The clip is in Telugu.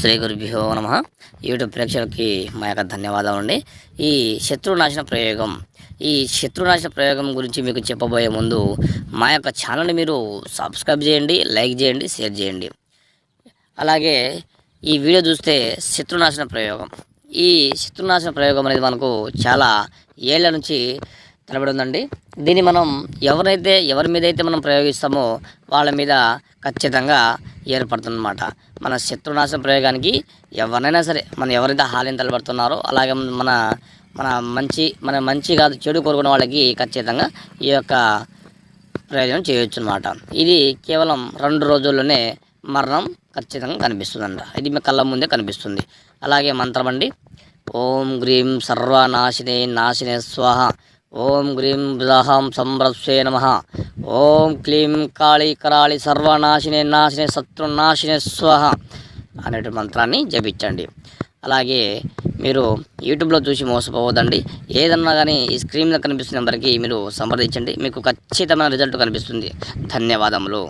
శ్రీ గురుభ్యో నమః. యూట్యూబ్ ప్రేక్షకులకి మా యొక్క ధన్యవాదాలు అండి. ఈ శత్రునాశన ప్రయోగం గురించి మీకు చెప్పబోయే ముందు మా యొక్క ఛానల్ని మీరు సబ్స్క్రైబ్ చేయండి, లైక్ చేయండి, షేర్ చేయండి. అలాగే ఈ వీడియో చూస్తే ఈ శత్రునాశన ప్రయోగం అనేది మనకు చాలా ఏళ్ల నుంచి తరబడి ఉందండి. దీన్ని మనం ఎవరి మీద అయితే మనం ప్రయోగిస్తామో వాళ్ళ మీద ఖచ్చితంగా ఏర్పడుతుందన్నమాట. మన శత్రునాశన ప్రయోగానికి ఎవరైనా సరే, మనం ఎవరైతే హాలిని తలబడుతున్నారో అలాగే మన మంచి కాదు చెడు కోరుకునే వాళ్ళకి ఖచ్చితంగా ఈ యొక్క ప్రయోజనం చేయొచ్చు అన్నమాట. ఇది కేవలం 2 రోజుల్లోనే మరణం ఖచ్చితంగా కనిపిస్తుందంట. ఇది మీ కళ్ళ ముందే కనిపిస్తుంది. అలాగే మంత్రం అండి. ఓం గ్రీం సర్వనాశినే నాశినే స్వాహ. ఓం గ్రీం బృహం సంరస్వే నమః. ఓం క్లీం కాళీ కరాళి సర్వనాశినే నాశినే శత్రునాశినే స్వాహ అనేటి మంత్రాన్ని జపించండి. అలాగే మీరు యూట్యూబ్లో చూసి మోసపోవద్దండి. ఏదన్నా కానీ ఈ స్క్రీన్లో కనిపిస్తున్న నెంబర్కి మీరు సంప్రదించండి. మీకు ఖచ్చితమైన రిజల్ట్ కనిపిస్తుంది. ధన్యవాదములు.